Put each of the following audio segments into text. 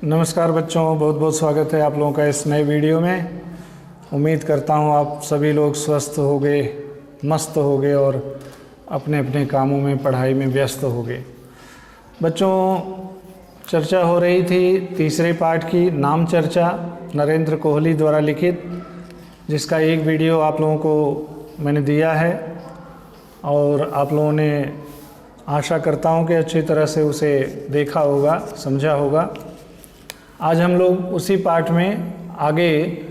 नमस्कार बच्चों, बहुत बहुत स्वागत है आप लोगों का इस नए वीडियो में। उम्मीद करता हूँ आप सभी लोग स्वस्थ होंगे, मस्त होंगे और अपने अपने कामों में, पढ़ाई में व्यस्त होंगे। बच्चों, चर्चा हो रही थी तीसरे पाठ की, नाम चर्चा, नरेंद्र कोहली द्वारा लिखित, जिसका एक वीडियो आप लोगों को मैंने दिया है और आप लोगों ने आशा करता हूँ कि अच्छी तरह से उसे देखा होगा, समझा होगा। आज हम लोग उसी पाठ में आगे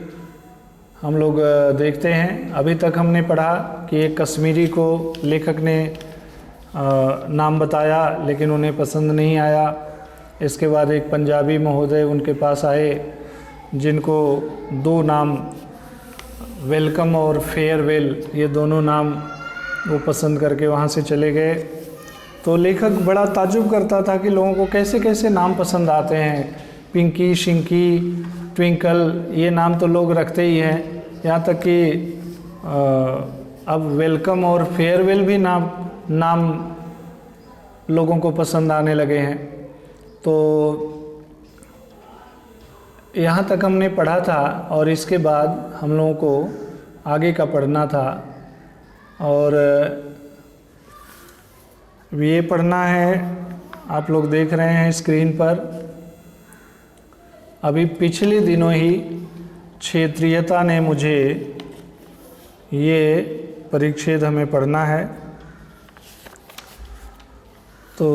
हम लोग देखते हैं। अभी तक हमने पढ़ा कि एक कश्मीरी को लेखक ने नाम बताया लेकिन उन्हें पसंद नहीं आया। इसके बाद एक पंजाबी महोदय उनके पास आए जिनको दो नाम, वेलकम और फेयरवेल, ये दोनों नाम वो पसंद करके वहाँ से चले गए। तो लेखक बड़ा ताज्जुब करता था कि लोगों को कैसे कैसे नाम पसंद आते हैं। पिंकी, शिंकी, ट्विंकल, ये नाम तो लोग रखते ही हैं। यहाँ तक कि अब वेलकम और फेयरवेल भी नाम लोगों को पसंद आने लगे हैं। तो यहाँ तक हमने पढ़ा था और इसके बाद हम लोगों को आगे का पढ़ना था। और ये पढ़ना है, आप लोग देख रहे हैं स्क्रीन पर। अभी पिछले दिनों ही क्षेत्रीयता ने मुझे, ये परिच्छेद हमें पढ़ना है। तो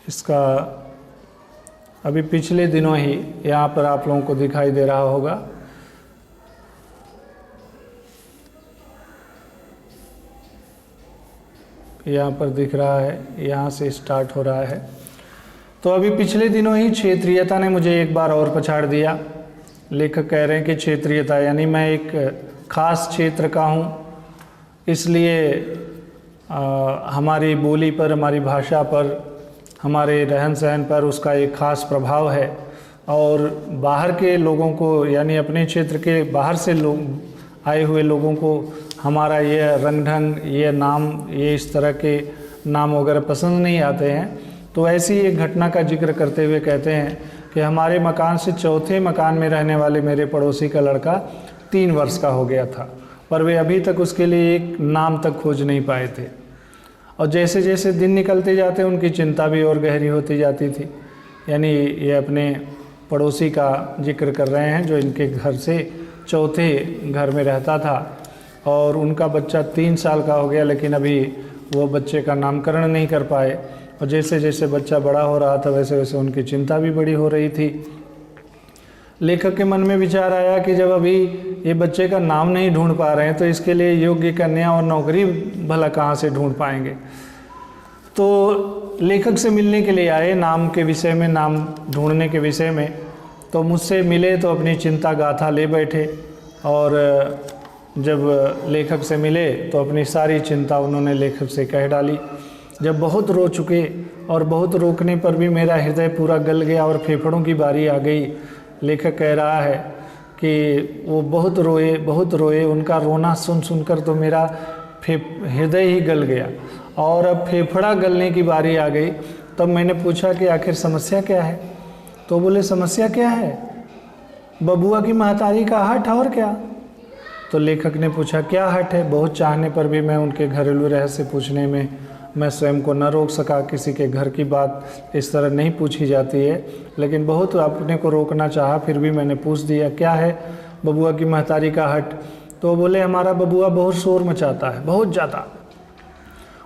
इसका अभी पिछले दिनों ही यहाँ पर आप लोगों को दिखाई दे रहा होगा। यहाँ पर दिख रहा है, यहाँ से स्टार्ट हो रहा है। तो अभी पिछले दिनों ही क्षेत्रीयता ने मुझे एक बार और पछाड़ दिया। लेखक कह रहे हैं कि क्षेत्रीयता यानी मैं एक ख़ास क्षेत्र का हूँ, इसलिए हमारी बोली पर, हमारी भाषा पर, हमारे रहन सहन पर उसका एक ख़ास प्रभाव है। और बाहर के लोगों को, यानी अपने क्षेत्र के बाहर से लोग आए हुए लोगों को हमारा ये रंग ढंग, ये नाम, ये इस तरह के नाम वगैरह पसंद नहीं आते हैं। तो ऐसी एक घटना का जिक्र करते हुए कहते हैं कि हमारे मकान से चौथे मकान में रहने वाले मेरे पड़ोसी का लड़का 3 वर्ष का हो गया था, पर वे अभी तक उसके लिए एक नाम तक खोज नहीं पाए थे। और जैसे जैसे दिन निकलते जाते उनकी चिंता भी और गहरी होती जाती थी। यानी ये अपने पड़ोसी का जिक्र कर रहे हैं जो इनके घर से चौथे घर में रहता था। और उनका बच्चा 3 साल का हो गया लेकिन अभी वो बच्चे का नामकरण नहीं कर पाए। और जैसे जैसे बच्चा बड़ा हो रहा था वैसे वैसे उनकी चिंता भी बड़ी हो रही थी। लेखक के मन में विचार आया कि जब अभी ये बच्चे का नाम नहीं ढूंढ पा रहे हैं तो इसके लिए योग्य कन्या और नौकरी भला कहाँ से ढूंढ पाएंगे। तो लेखक से मिलने के लिए आए नाम के विषय में, नाम ढूंढने के विषय में। तो मुझसे मिले तो अपनी चिंता गाथा ले बैठे। और जब लेखक से मिले तो अपनी सारी चिंता उन्होंने लेखक से कह डाली। जब बहुत रो चुके और बहुत रोकने पर भी मेरा हृदय पूरा गल गया और फेफड़ों की बारी आ गई। लेखक कह रहा है कि वो बहुत रोए। उनका रोना सुन सुनकर तो मेरा हृदय ही गल गया और अब फेफड़ा गलने की बारी आ गई। तब मैंने पूछा कि आखिर समस्या क्या है। तो बोले, समस्या क्या है? बबुआ की महतारी का हट, और क्या? तो लेखक ने पूछा, क्या हट है? बहुत चाहने पर भी मैं उनके घरेलू रहस्य पूछने में मैं स्वयं को न रोक सका। किसी के घर की बात इस तरह नहीं पूछी जाती है, लेकिन बहुत अपने को रोकना चाहा, फिर भी मैंने पूछ दिया, क्या है बबुआ की महतारी का हट? तो बोले, हमारा बबुआ बहुत शोर मचाता है, बहुत ज़्यादा।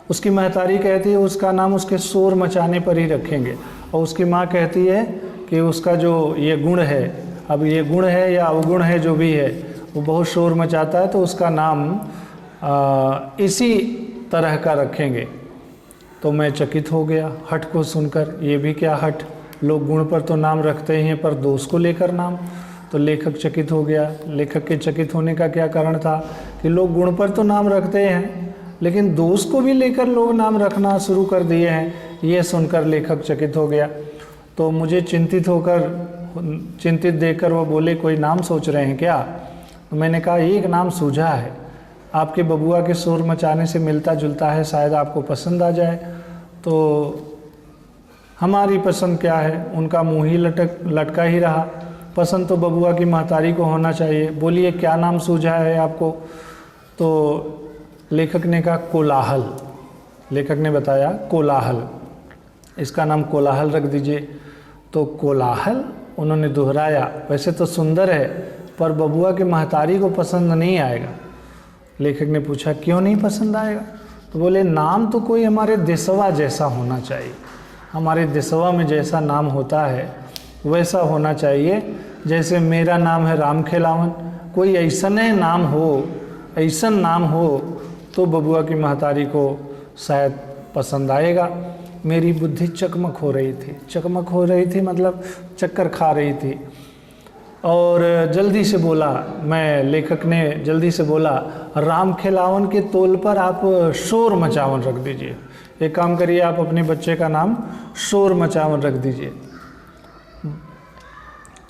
उसकी महतारी कहती है उसका नाम उसके शोर मचाने पर ही रखेंगे। और उसकी माँ कहती है कि उसका जो ये गुण है, अब ये गुण है या अवगुण है जो भी है, वो बहुत शोर मचाता है तो उसका नाम इसी तरह का रखेंगे। तो मैं चकित हो गया हट को सुनकर। ये भी क्या हट? लोग गुण पर तो नाम रखते ही हैं पर दोष को लेकर नाम। तो लेखक चकित हो गया। लेखक के चकित होने का क्या कारण था कि लोग गुण पर तो नाम रखते हैं लेकिन दोष को भी लेकर लोग नाम रखना शुरू कर दिए हैं। ये सुनकर लेखक चकित हो गया। तो मुझे चिंतित देखकर वो बोले, कोई नाम सोच रहे हैं क्या? तो मैंने कहा, एक नाम सूझा है। आपके बबुआ के शोर मचाने से मिलता जुलता है, शायद आपको पसंद आ जाए। तो हमारी पसंद क्या है, उनका मुँह ही लटका ही रहा। पसंद तो बबुआ की महतारी को होना चाहिए। बोलिए क्या नाम सूझा है आपको? तो लेखक ने कहा कोलाहल। लेखक ने बताया कोलाहल, इसका नाम कोलाहल रख दीजिए। तो कोलाहल उन्होंने दोहराया। वैसे तो सुंदर है पर बबुआ के महतारी को पसंद नहीं आएगा। लेखक ने पूछा क्यों नहीं पसंद आएगा? तो बोले नाम तो कोई हमारे देशवा जैसा होना चाहिए। हमारे देशवा में जैसा नाम होता है वैसा होना चाहिए। जैसे मेरा नाम है राम खेलावन, कोई ऐसा नाम हो, ऐसा नाम हो तो बबुआ की महतारी को शायद पसंद आएगा। मेरी बुद्धि चकमक हो रही थी। चकमक हो रही थी मतलब चक्कर खा रही थी। और जल्दी से बोला, मैं लेखक ने जल्दी से बोला, राम खेलावन के तोल पर आप शोर मचावन रख दीजिए। एक काम करिए, आप अपने बच्चे का नाम शोर मचावन रख दीजिए।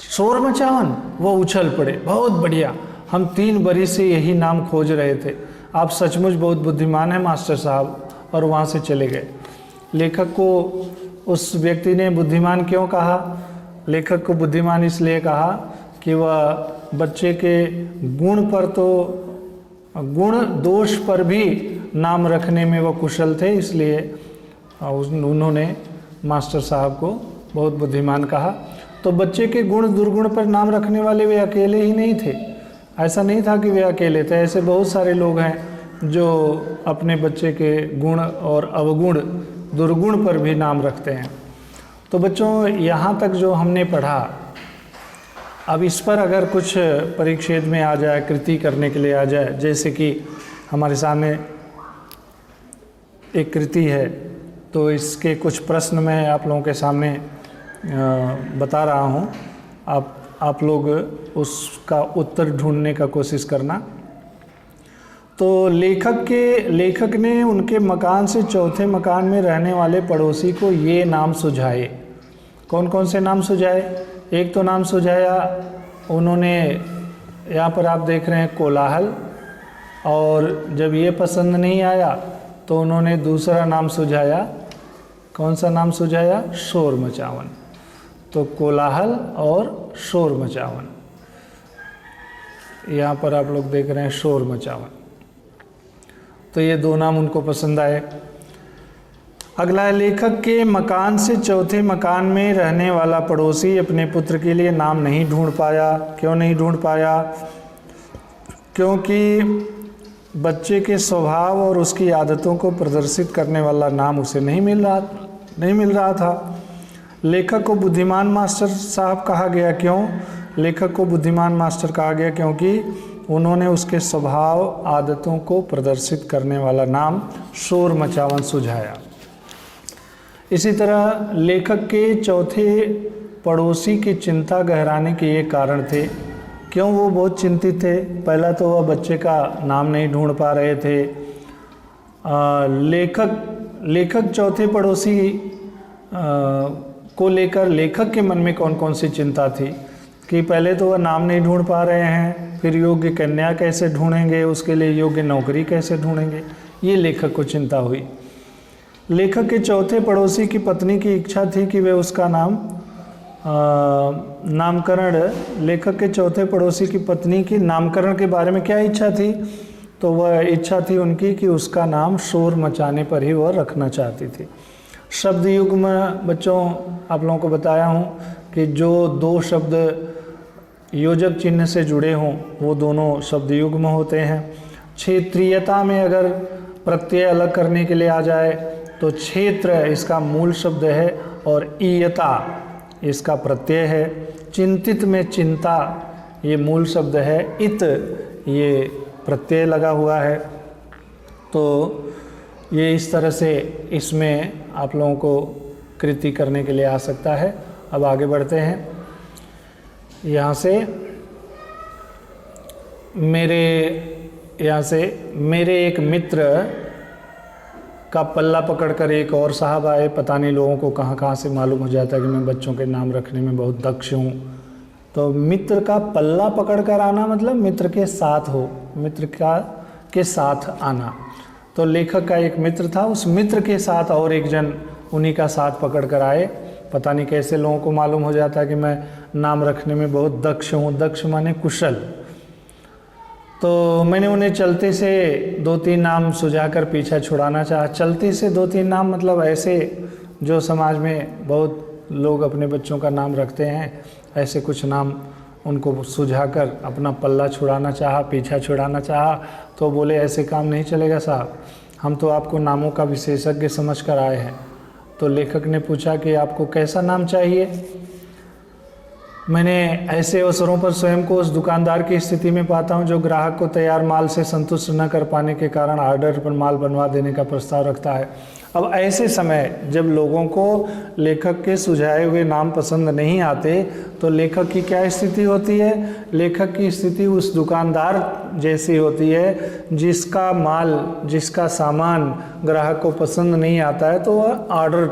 शोर मचावन, वो उछल पड़े, बहुत बढ़िया, हम 3 बरस से यही नाम खोज रहे थे। आप सचमुच बहुत बुद्धिमान हैं मास्टर साहब। और वहाँ से चले गए। लेखक को उस व्यक्ति ने बुद्धिमान क्यों कहा? लेखक को बुद्धिमान इसलिए कहा कि वह बच्चे के गुण पर तो गुण दोष पर भी नाम रखने में वह कुशल थे, इसलिए उन्होंने मास्टर साहब को बहुत बुद्धिमान कहा। तो बच्चे के गुण दुर्गुण पर नाम रखने वाले वे अकेले ही नहीं थे। ऐसा नहीं था कि वे अकेले थे, ऐसे बहुत सारे लोग हैं जो अपने बच्चे के गुण और अवगुण दुर्गुण पर भी नाम रखते हैं। तो बच्चों, यहाँ तक जो हमने पढ़ा, अब इस पर अगर कुछ परिच्छेद में आ जाए, कृति करने के लिए आ जाए, जैसे कि हमारे सामने एक कृति है, तो इसके कुछ प्रश्न मैं आप लोगों के सामने बता रहा हूँ। आप लोग उसका उत्तर ढूंढने का कोशिश करना। तो लेखक ने उनके मकान से चौथे मकान में रहने वाले पड़ोसी को ये नाम सुझाए। कौन कौन से नाम सुझाए? एक तो नाम सुझाया उन्होंने, यहाँ पर आप देख रहे हैं कोलाहल, और जब ये पसंद नहीं आया तो उन्होंने दूसरा नाम सुझाया। कौन सा नाम सुझाया? शोर मचावन। तो कोलाहल और शोर मचावन, यहाँ पर आप लोग देख रहे हैं शोर मचावन। तो ये 2 नाम उनको पसंद आए। अगला है, लेखक के मकान से चौथे मकान में रहने वाला पड़ोसी अपने पुत्र के लिए नाम नहीं ढूंढ पाया। क्यों नहीं ढूंढ पाया? क्योंकि बच्चे के स्वभाव और उसकी आदतों को प्रदर्शित करने वाला नाम उसे नहीं मिल रहा था। लेखक को बुद्धिमान मास्टर साहब कहा गया। क्यों लेखक को बुद्धिमान मास्टर कहा गया? क्योंकि उन्होंने उसके स्वभाव आदतों को प्रदर्शित करने वाला नाम शोर मचावन सुझाया। इसी तरह लेखक के चौथे पड़ोसी की चिंता गहराने के ये कारण थे। क्यों वो बहुत चिंतित थे? पहला तो वह बच्चे का नाम नहीं ढूंढ पा रहे थे। लेखक चौथे पड़ोसी को लेकर लेखक के मन में कौन कौन सी चिंता थी कि पहले तो वह नाम नहीं ढूंढ पा रहे हैं, फिर योग्य कन्या कैसे ढूंढेंगे, उसके लिए योग्य नौकरी कैसे ढूंढेंगे, ये लेखक को चिंता हुई। लेखक के चौथे पड़ोसी की पत्नी की इच्छा थी कि वे उसका नामकरण, लेखक के चौथे पड़ोसी की पत्नी की नामकरण के बारे में क्या इच्छा थी? तो वह इच्छा थी उनकी कि उसका नाम शोर मचाने पर ही वह रखना चाहती थी। शब्द युग्म बच्चों आप लोगों को बताया हूँ कि जो 2 शब्द योजक चिन्ह से जुड़े हों वो दोनों शब्द युग्म होते हैं। क्षेत्रीयता में अगर प्रत्यय अलग करने के लिए आ जाए तो क्षेत्र इसका मूल शब्द है और ईयता इसका प्रत्यय है। चिंतित में चिंता ये मूल शब्द है, इत ये प्रत्यय लगा हुआ है। तो ये इस तरह से इसमें आप लोगों को कृति करने के लिए आ सकता है। अब आगे बढ़ते हैं। यहाँ से मेरे एक मित्र का पल्ला पकड़कर एक और साहब आए। पता नहीं लोगों को कहाँ कहाँ से मालूम हो जाता है कि मैं बच्चों के नाम रखने में बहुत दक्ष हूँ। तो मित्र का पल्ला पकड़कर आना मतलब मित्र के साथ हो, मित्र का के साथ आना। तो लेखक का एक मित्र था, उस मित्र के साथ और एक जन उन्हीं का साथ पकड़ कर आए। पता नहीं कैसे लोगों को मालूम हो जाता है कि मैं नाम रखने में बहुत दक्ष हूँ। दक्ष माने कुशल। तो मैंने उन्हें चलते से 2-3 नाम सुझाकर पीछा छुड़ाना चाहा। चलते से 2-3 नाम मतलब ऐसे जो समाज में बहुत लोग अपने बच्चों का नाम रखते हैं, ऐसे कुछ नाम उनको सुझाकर अपना पल्ला छुड़ाना चाहा, पीछा छुड़ाना चाहा। तो बोले ऐसे काम नहीं चलेगा साहब, हम तो आपको नामों का विशेषज्ञ समझ कर आए हैं। तो लेखक ने पूछा कि आपको कैसा नाम चाहिए। मैंने ऐसे अवसरों पर स्वयं को उस दुकानदार की स्थिति में पाता हूं जो ग्राहक को तैयार माल से संतुष्ट न कर पाने के कारण ऑर्डर पर माल बनवा देने का प्रस्ताव रखता है। अब ऐसे समय जब लोगों को लेखक के सुझाए हुए नाम पसंद नहीं आते तो लेखक की क्या स्थिति होती है? लेखक की स्थिति उस दुकानदार जैसी होती है जिसका माल, जिसका सामान ग्राहक को पसंद नहीं आता है तो वह ऑर्डर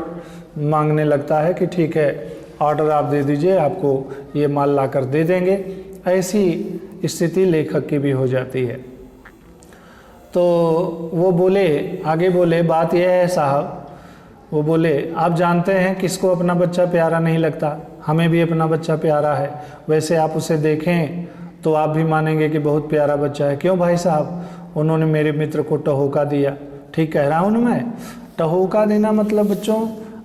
मांगने लगता है कि ठीक है ऑर्डर आप दे दीजिए, आपको ये माल लाकर दे देंगे। ऐसी स्थिति लेखक की भी हो जाती है। तो वो बोले, आगे बोले, बात यह है साहब, वो बोले आप जानते हैं किसको अपना बच्चा प्यारा नहीं लगता, हमें भी अपना बच्चा प्यारा है। वैसे आप उसे देखें तो आप भी मानेंगे कि बहुत प्यारा बच्चा है। क्यों भाई साहब? उन्होंने मेरे मित्र को टहोका दिया। ठीक कह रहा हूँ ना मैं? टहोका देना मतलब बच्चों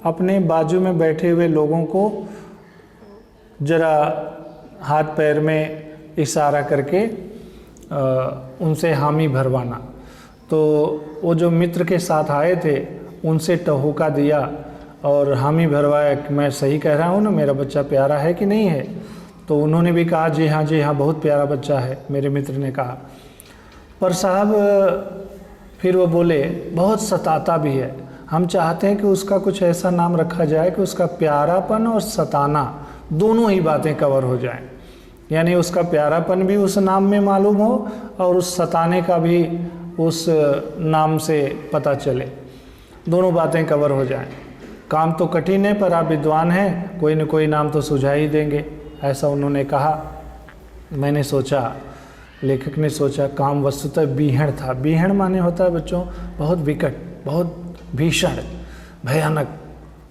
अपने बाजू में बैठे हुए लोगों को जरा हाथ पैर में इशारा करके उनसे हामी भरवाना। तो वो जो मित्र के साथ आए थे उनसे टहोका दिया और हामी भरवाया कि मैं सही कह रहा हूँ ना, मेरा बच्चा प्यारा है कि नहीं है? तो उन्होंने भी कहा जी हाँ बहुत प्यारा बच्चा है, मेरे मित्र ने कहा। पर साहब फिर वो बोले बहुत सताता भी है, हम चाहते हैं कि उसका कुछ ऐसा नाम रखा जाए कि उसका प्यारापन और सताना दोनों ही बातें कवर हो जाएं। यानी उसका प्यारापन भी उस नाम में मालूम हो और उस सताने का भी उस नाम से पता चले, दोनों बातें कवर हो जाएं। काम तो कठिन है पर आप विद्वान हैं, कोई न कोई नाम तो सुझा ही देंगे, ऐसा उन्होंने कहा। मैंने सोचा, लेखक ने सोचा, काम वस्तुतः बीहड़ था। बीहड़ माने होता है बच्चों बहुत विकट, बहुत भीषण, भयानक,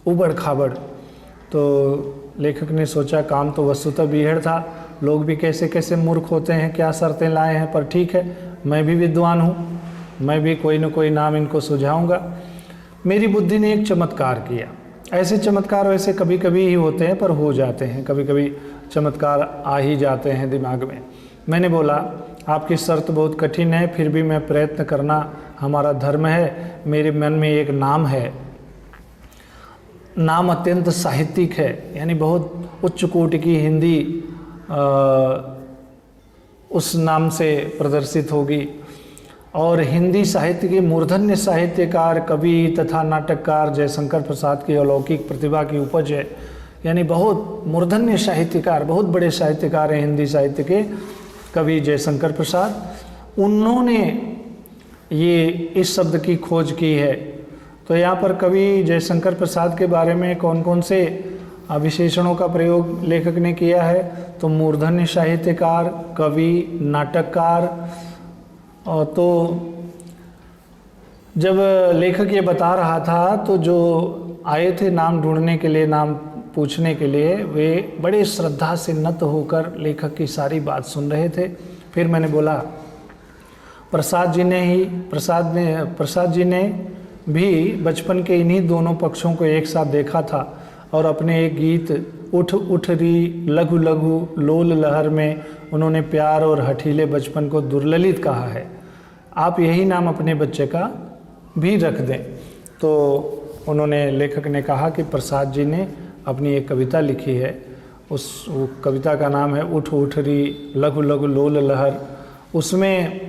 उबड़ खाबड़। तो लेखक ने सोचा काम तो वस्तुतः बीहड़ था, लोग भी कैसे कैसे मूर्ख होते हैं, क्या शर्तें लाए हैं, पर ठीक है मैं भी विद्वान हूँ, मैं भी कोई न कोई नाम इनको सुझाऊंगा। मेरी बुद्धि ने एक चमत्कार किया। ऐसे चमत्कार वैसे कभी कभी ही होते हैं पर हो जाते हैं, कभी कभी चमत्कार आ ही जाते हैं दिमाग में। मैंने बोला आपकी शर्त बहुत कठिन है, फिर भी मैं प्रयत्न करना हमारा धर्म है। मेरे मन में एक नाम है, नाम अत्यंत साहित्यिक है, यानी बहुत उच्च कोटि की हिंदी उस नाम से प्रदर्शित होगी। और हिंदी साहित्य के मूर्धन्य साहित्यकार, कवि तथा नाटककार जयशंकर प्रसाद की अलौकिक प्रतिभा की उपज है। यानी बहुत मूर्धन्य साहित्यकार, बहुत बड़े साहित्यकार हैं हिंदी साहित्य के, कवि जयशंकर प्रसाद। उन्होंने ये इस शब्द की खोज की है। तो यहाँ पर कवि जयशंकर प्रसाद के बारे में कौन कौन से विशेषणों का प्रयोग लेखक ने किया है? तो मूर्धन्य साहित्यकार, कवि, नाटककार। और तो जब लेखक ये बता रहा था तो जो आए थे नाम ढूंढने के लिए, नाम पूछने के लिए, वे बड़े श्रद्धा से नत होकर लेखक की सारी बात सुन रहे थे। फिर मैंने बोला प्रसाद जी ने भी बचपन के इन्हीं दोनों पक्षों को एक साथ देखा था और अपने एक गीत उठ उठ री लघु लघु लोल लहर में उन्होंने प्यार और हठीले बचपन को दुर्ललित कहा है। आप यही नाम अपने बच्चे का भी रख दें। तो उन्होंने, लेखक ने कहा कि प्रसाद जी ने अपनी एक कविता लिखी है, उस कविता का नाम है उठ उठ री लघु लघु लोल लहर। उसमें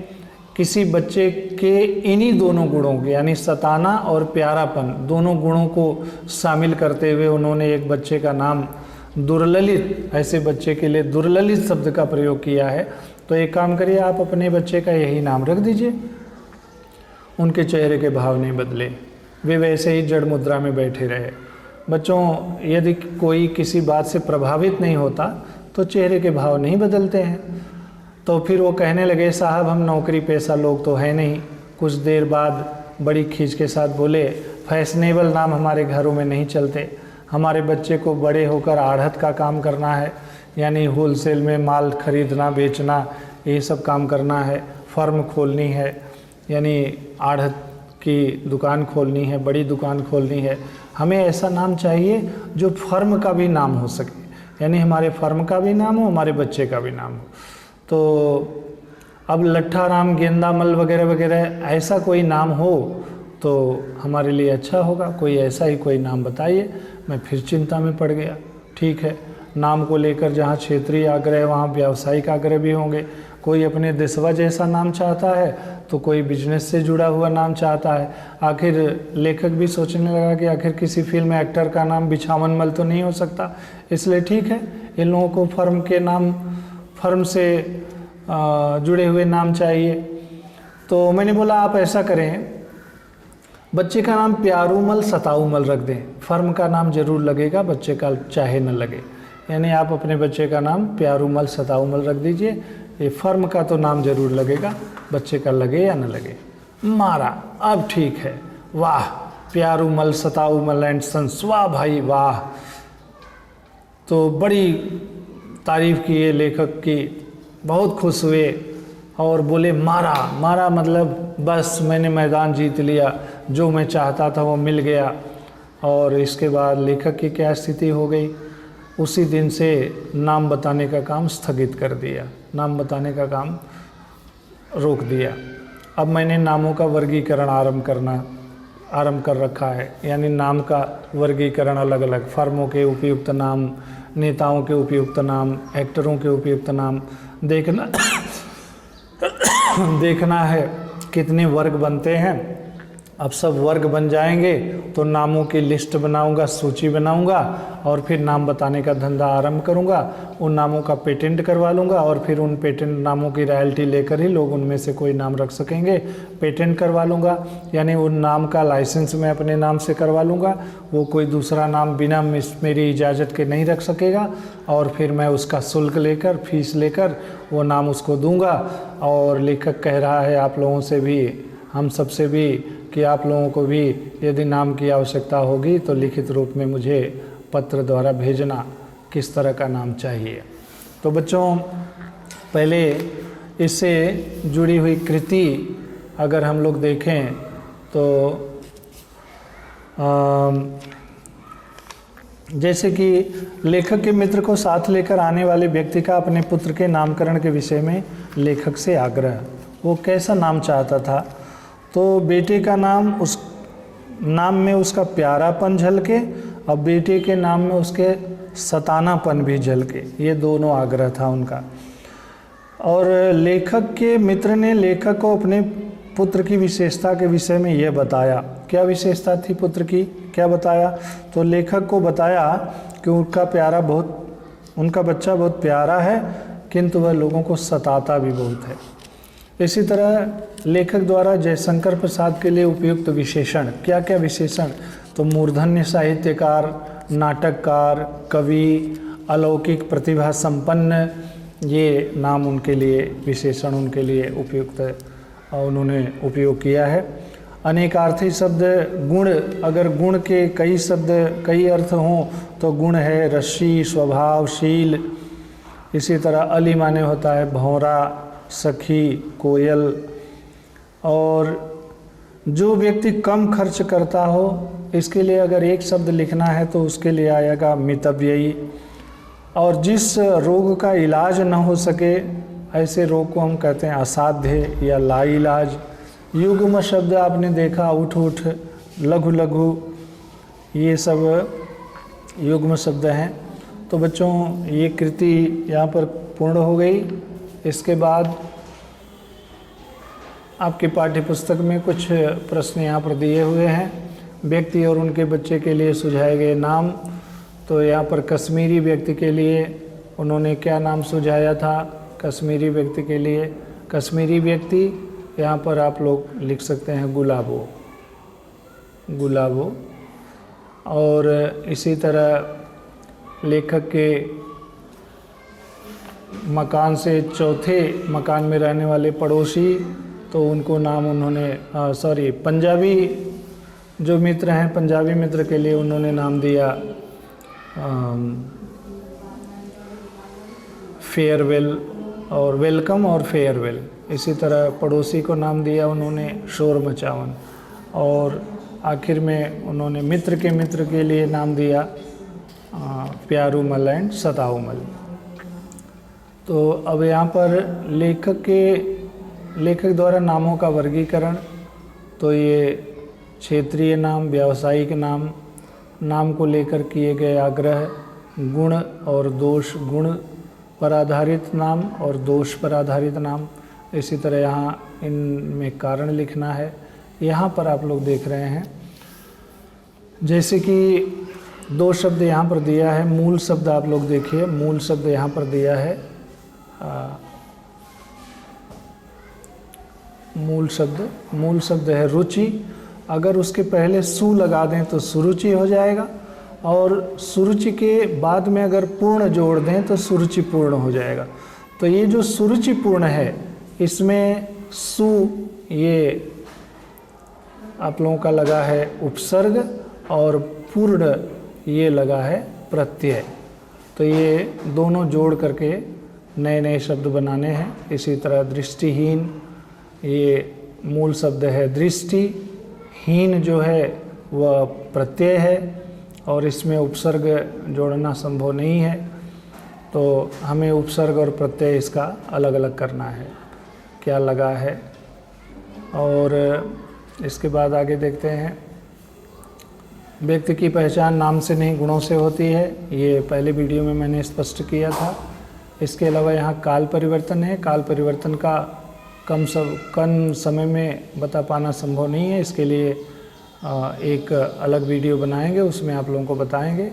किसी बच्चे के इन्हीं दोनों गुणों के, यानी सताना और प्यारापन, दोनों गुणों को शामिल करते हुए उन्होंने एक बच्चे का नाम दुर्ललित, ऐसे बच्चे के लिए दुर्ललित शब्द का प्रयोग किया है। तो एक काम करिए, आप अपने बच्चे का यही नाम रख दीजिए। उनके चेहरे के भाव नहीं बदले, वे वैसे ही जड़ मुद्रा में बैठे रहे। बच्चों, यदि कोई किसी बात से प्रभावित नहीं होता तो चेहरे के भाव नहीं बदलते हैं। तो फिर वो कहने लगे साहब हम नौकरी पेशा लोग तो है नहीं। कुछ देर बाद बड़ी खींच के साथ बोले फैशनेबल नाम हमारे घरों में नहीं चलते, हमारे बच्चे को बड़े होकर आढ़त का काम करना है, यानी होलसेल में माल खरीदना बेचना ये सब काम करना है, फर्म खोलनी है, यानी आढ़त की दुकान खोलनी है, बड़ी दुकान खोलनी है। हमें ऐसा नाम चाहिए जो फर्म का भी नाम हो सके, यानी हमारे फर्म का भी नाम हो, हमारे बच्चे का भी नाम हो। तो अब लट्ठा राम गेंदामल वगैरह वगैरह ऐसा कोई नाम हो तो हमारे लिए अच्छा होगा, कोई ऐसा ही कोई नाम बताइए। मैं फिर चिंता में पड़ गया। ठीक है, नाम को लेकर जहाँ क्षेत्रीय आग्रह वहाँ व्यावसायिक आग्रह भी होंगे। कोई अपने देशवा जैसा नाम चाहता है तो कोई बिजनेस से जुड़ा हुआ नाम चाहता है। आखिर लेखक भी सोचने लगा कि आखिर किसी फिल्म एक्टर का नाम बिछावन मल तो नहीं हो सकता, इसलिए ठीक है इन लोगों को फर्म के नाम, फर्म से जुड़े हुए नाम चाहिए। तो मैंने बोला आप ऐसा करें, बच्चे का नाम प्यारूमल सताऊमल रख दें, फर्म का नाम जरूर लगेगा, बच्चे का चाहे न लगे। यानी आप अपने बच्चे का नाम प्यारूमल सताऊमल रख दीजिए, ये फर्म का तो नाम जरूर लगेगा, बच्चे का लगे या न लगे। मारा, अब ठीक है, वाह प्यारूमल सताऊमल एंड सन्स, वाह भाई वाह। तो बड़ी तारीफ की लेखक की, बहुत खुश हुए और बोले मारा, मारा मतलब बस मैंने मैदान जीत लिया, जो मैं चाहता था वो मिल गया। और इसके बाद लेखक की क्या स्थिति हो गई, उसी दिन से नाम बताने का काम स्थगित कर दिया, नाम बताने का काम रोक दिया। अब मैंने नामों का वर्गीकरण आरंभ कर रखा है, यानी नाम का वर्गीकरण अलग अलग, फर्मों के उपयुक्त नाम, नेताओं के उपयुक्त नाम, एक्टरों के उपयुक्त नाम देखना है कितने वर्ग बनते हैं। अब सब वर्ग बन जाएंगे तो नामों की लिस्ट बनाऊंगा, सूची बनाऊंगा और फिर नाम बताने का धंधा आरंभ करूंगा। उन नामों का पेटेंट करवा लूंगा और फिर उन पेटेंट नामों की रॉयल्टी लेकर ही लोग उनमें से कोई नाम रख सकेंगे। पेटेंट करवा लूंगा, यानी उन नाम का लाइसेंस मैं अपने नाम से करवा लूंगा, वो कोई दूसरा नाम बिना मेरी इजाज़त के नहीं रख सकेगा। और फिर मैं उसका शुल्क लेकर, फीस लेकर वो नाम उसको दूंगा। और लेखक कह रहा है आप लोगों से भी, हम सब से भी, कि आप लोगों को भी यदि नाम की आवश्यकता होगी तो लिखित रूप में मुझे पत्र द्वारा भेजना किस तरह का नाम चाहिए। तो बच्चों, पहले इससे जुड़ी हुई कृति अगर हम लोग देखें तो जैसे कि लेखक के मित्र को साथ लेकर आने वाले व्यक्ति का अपने पुत्र के नामकरण के विषय में लेखक से आग्रह। वो कैसा नाम चाहता था, तो बेटे का नाम, उस नाम में उसका प्यारापन झलके और बेटे के नाम में उसके सतानापन भी झलके, ये दोनों आग्रह था उनका। और लेखक के मित्र ने लेखक को अपने पुत्र की विशेषता के विषय में यह बताया। क्या विशेषता थी पुत्र की, क्या बताया, तो लेखक को बताया कि उनका बच्चा बहुत प्यारा है, किंतु वह लोगों को सताता भी बहुत है। इसी तरह लेखक द्वारा जयशंकर प्रसाद के लिए उपयुक्त विशेषण, क्या क्या विशेषण, तो मूर्धन्य साहित्यकार, नाटककार, कवि, अलौकिक प्रतिभा संपन्न, ये नाम उनके लिए, विशेषण उनके लिए उपयुक्त उन्होंने उपयोग किया है। अनेकार्थी शब्द गुण, अगर गुण के कई शब्द कई अर्थ हों तो गुण है रश्मि, स्वभावशील। इसी तरह अली माने होता है भौरा, सखी, कोयल। और जो व्यक्ति कम खर्च करता हो, इसके लिए अगर एक शब्द लिखना है तो उसके लिए आएगा मितव्ययी। और जिस रोग का इलाज न हो सके, ऐसे रोग को हम कहते हैं असाध्य या लाइलाज। युग्म शब्द आपने देखा, उठ उठ, लघु लघु, ये सब युग्म शब्द हैं। तो बच्चों, ये कृति यहाँ पर पूर्ण हो गई। इसके बाद आपके पाठ्य पुस्तक में कुछ प्रश्न यहाँ पर दिए हुए हैं। व्यक्ति और उनके बच्चे के लिए सुझाए गए नाम, तो यहाँ पर कश्मीरी व्यक्ति के लिए उन्होंने क्या नाम सुझाया था, कश्मीरी व्यक्ति के लिए, कश्मीरी व्यक्ति यहाँ पर आप लोग लिख सकते हैं गुलाबो, गुलाबो। और इसी तरह लेखक के मकान से चौथे मकान में रहने वाले पड़ोसी, तो उनको नाम उन्होंने पंजाबी जो मित्र हैं, पंजाबी मित्र के लिए उन्होंने नाम दिया फेयरवेल और वेलकम और फेयरवेल। इसी तरह पड़ोसी को नाम दिया उन्होंने शोर मचावन, और आखिर में उन्होंने मित्र के लिए नाम दिया प्यारूमल एंड सताऊमल। तो अब यहाँ पर लेखक द्वारा नामों का वर्गीकरण, तो ये क्षेत्रीय नाम, व्यावसायिक नाम को लेकर किए गए आग्रह, गुण और दोष, गुण पर आधारित नाम और दोष पर आधारित नाम। इसी तरह यहाँ इनमें कारण लिखना है। यहाँ पर आप लोग देख रहे हैं जैसे कि 2 शब्द यहाँ पर दिया है। मूल शब्द आप लोग देखिए, मूल शब्द यहाँ पर दिया है मूल शब्द है रुचि। अगर उसके पहले सु लगा दें तो सुरुचि हो जाएगा, और सुरुचि के बाद में अगर पूर्ण जोड़ दें तो सुरुचिपूर्ण हो जाएगा। तो ये जो सुरुचिपूर्ण है, इसमें सु ये आप लोगों का लगा है उपसर्ग, और पूर्ण ये लगा है प्रत्यय। तो ये दोनों जोड़ करके नए शब्द बनाने हैं। इसी तरह दृष्टिहीन, ये मूल शब्द है दृष्टि, हीन जो है वह प्रत्यय है, और इसमें उपसर्ग जोड़ना संभव नहीं है। तो हमें उपसर्ग और प्रत्यय इसका अलग अलग करना है, क्या लगा है। और इसके बाद आगे देखते हैं, व्यक्ति की पहचान नाम से नहीं गुणों से होती है। ये पहले वीडियो में मैंने स्पष्ट किया था। इसके अलावा यहाँ काल परिवर्तन है। काल परिवर्तन का कम समय में बता पाना संभव नहीं है, इसके लिए एक अलग वीडियो बनाएंगे, उसमें आप लोगों को बताएंगे।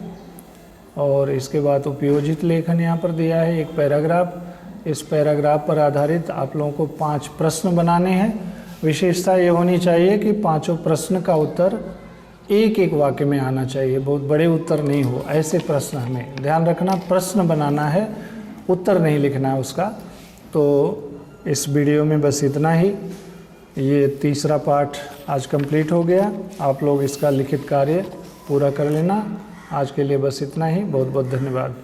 और इसके बाद उपयोजित लेखन यहाँ पर दिया है, एक पैराग्राफ। इस पैराग्राफ पर आधारित आप लोगों को 5 प्रश्न बनाने हैं। विशेषता ये होनी चाहिए कि 5 प्रश्न का उत्तर एक वाक्य में आना चाहिए, बहुत बड़े उत्तर नहीं हो। ऐसे प्रश्न हमें ध्यान रखना, प्रश्न बनाना है, उत्तर नहीं लिखना है उसका। तो इस वीडियो में बस इतना ही। ये तीसरा पाठ आज कंप्लीट हो गया। आप लोग इसका लिखित कार्य पूरा कर लेना। आज के लिए बस इतना ही। बहुत बहुत धन्यवाद।